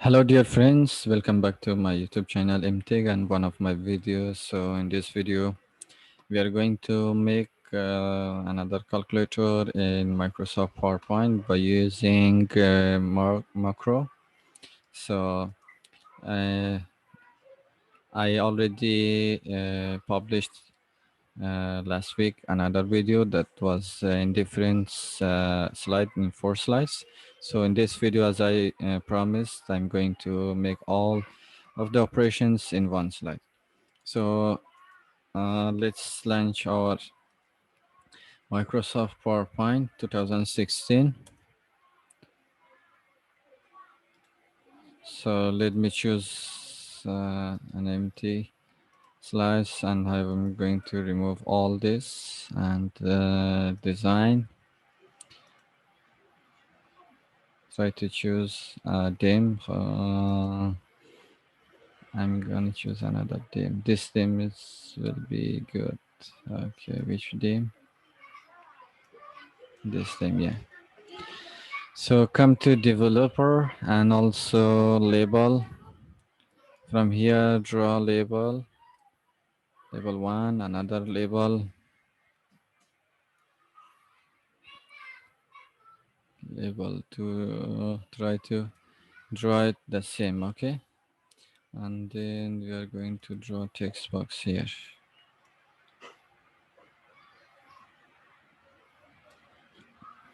Hello dear friends, welcome back to my YouTube channel MTech and one of my videos. So in this video we are going to make another calculator in Microsoft PowerPoint by using macro. So uh, I already published last week another video that was in different slide in 4 slides. So in this video, as I promised, I'm going to make all of the operations in one slide. So let's launch our Microsoft PowerPoint 2016. So let me choose an empty slice, and I'm going to remove all this and design. Try to choose a theme. I'm gonna choose another theme. This theme will be good. Okay, which theme? This theme, yeah. So come to developer and also label. From here, draw label. Label 1, another label. Label 2, try to draw it the same, okay? And then we are going to draw text box here.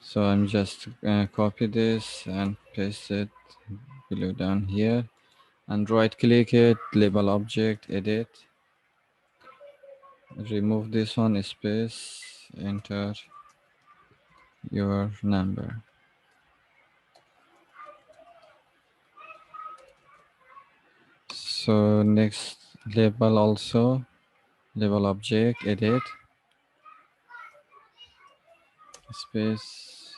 So I'm just copy this and paste it below down here and right click it, label object, edit, remove this one, space, enter your number. So next label also, label object, edit, space,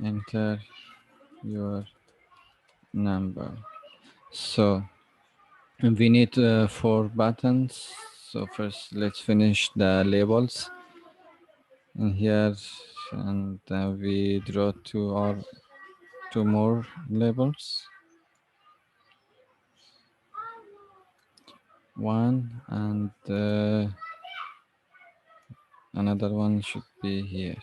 enter your number. So we need 4 buttons. So first let's finish the labels in here, and we draw two more labels, one and another one should be here.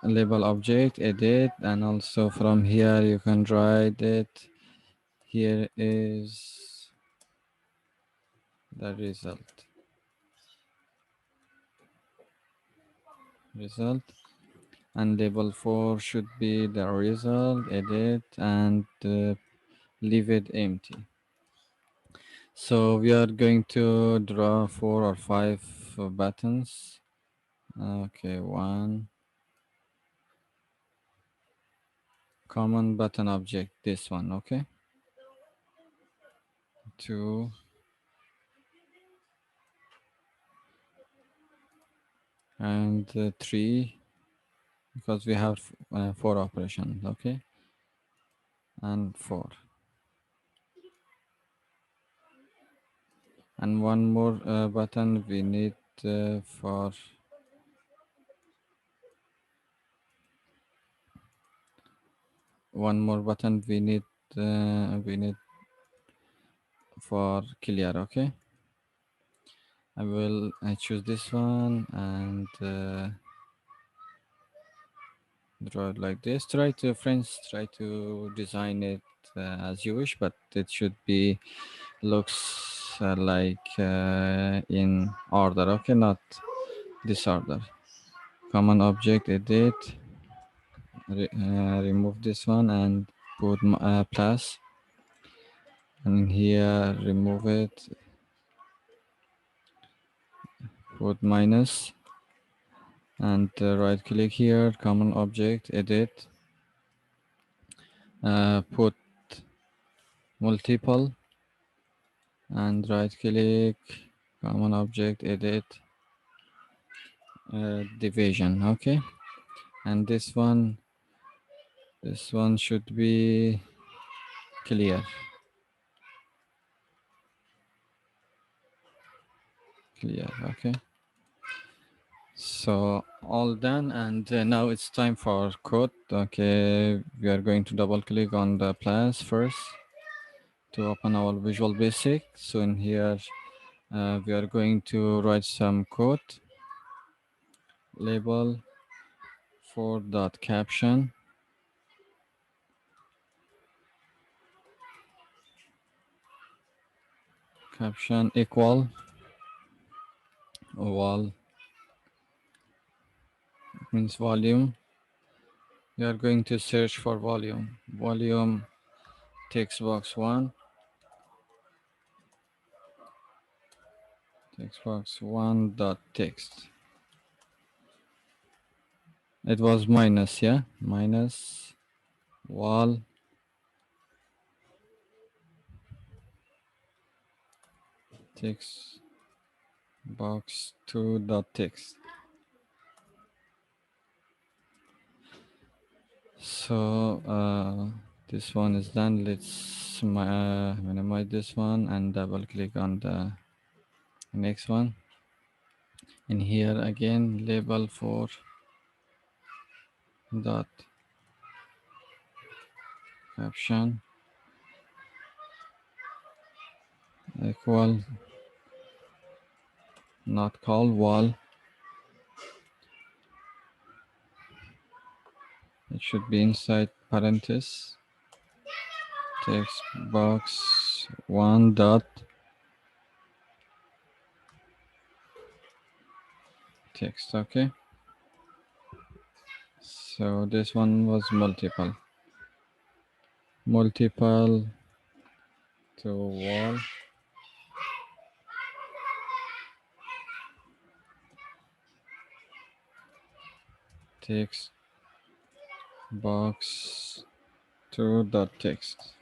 Label object, edit, and also from here you can write it. Here is the result, and label 4 should be the result, edit, and leave it empty. So we are going to draw 4 or 5 buttons. Okay, one common button object, this one, okay. 2 and 3, because we have 4 operations, okay, and 4, and one more button we need for one more button we need for clear, okay. I will choose this one and draw it like this. Try to, friends, try to design it as you wish, but it should be looks like in order, okay, not disorder. Common object, edit, remove this one and put plus, and here remove it, put minus, and right click here, common object, edit, put multiple, and right click, common object, edit, division, okay. And this one should be clear, okay. So all done, and now it's time for code. Okay, we are going to double click on the plus first to open our Visual Basic. So in here, we are going to write some code. Label for dot caption equal wall, means volume. We are going to search for volume text box 1, text box 1 dot text. It was minus, yeah, minus wall text box 2 dot text. So this one is done. Let's minimize this one and double click on the next one. In here again, label for dot caption equal not call wall. It should be inside parenthesis text box 1 dot text. Okay, so this one was multiple to wall text box 2 dot text.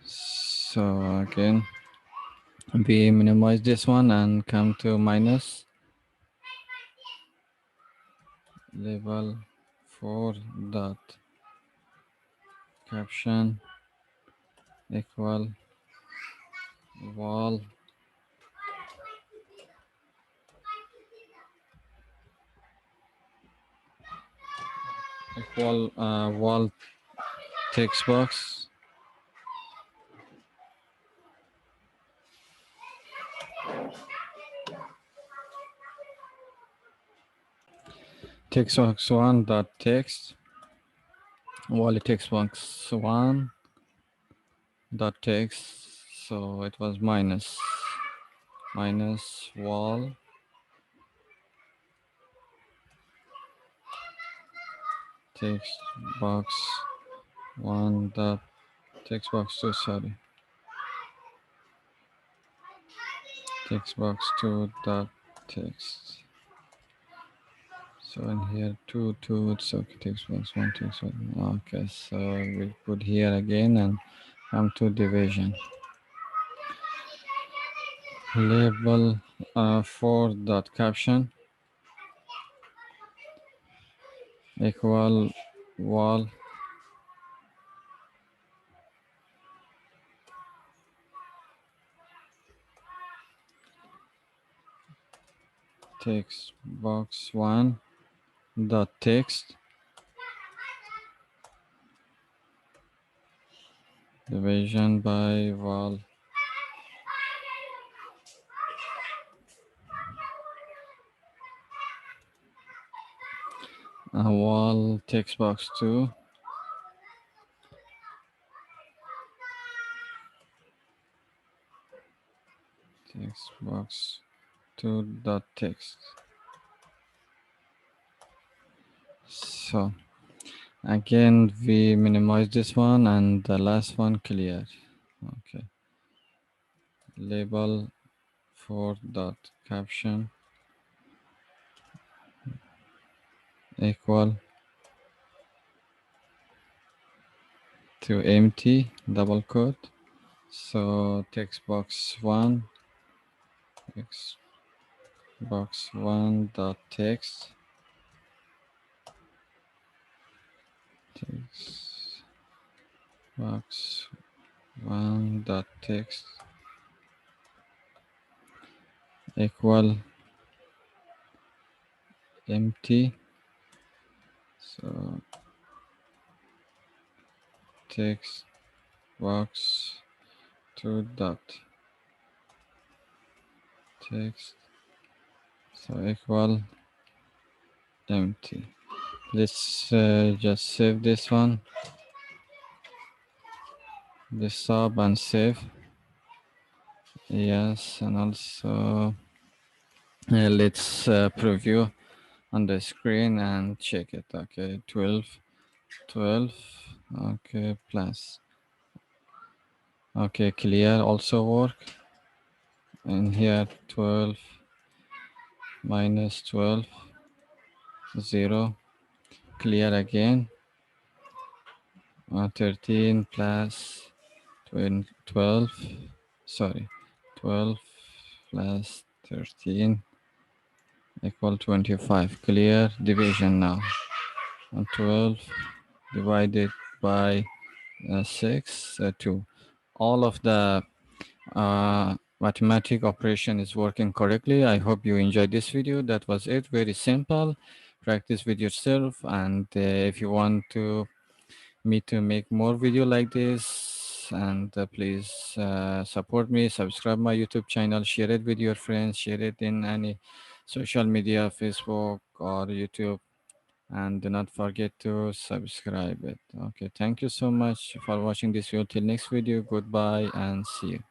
So again, we minimize this one and come to minus label 4 dot caption equal wall wall text box text box 1 dot text wall text box 1 dot text. So it was minus wall text box 1 dot text box 2, sorry, text box 2 dot text. So in here two, it's okay, text box 1 text 1. Okay, so we put here again and come to division. Label 4 dot caption equal wall text box 1 dot text division by wall text box 2 text box 2 dot text. So again we minimize this one and the last one clear. Okay, label 4 dot caption equal to empty double quote. So text box 1 text box 1 dot text text box 1 dot text equal empty. So text box two dot text so equal empty. Let's just save this one, this sub, and save. Yes, and also let's preview on the screen and check it. Okay, 12, 12. Okay, plus. Okay, clear also work. And here 12 minus 12, 0. Clear again. 13 plus 12. Sorry, 12 plus 13 equal 25. Clear division now. And 12 divided by 6, 2. All of the mathematic operation is working correctly. I hope you enjoyed this video. That was it. Very simple. Practice with yourself. And if you want to me to make more video like this, and please support me, subscribe my YouTube channel, share it with your friends, share it in any social media, Facebook or YouTube, and do not forget to subscribe it. Okay, thank you so much for watching this video. Till next video, goodbye and see you.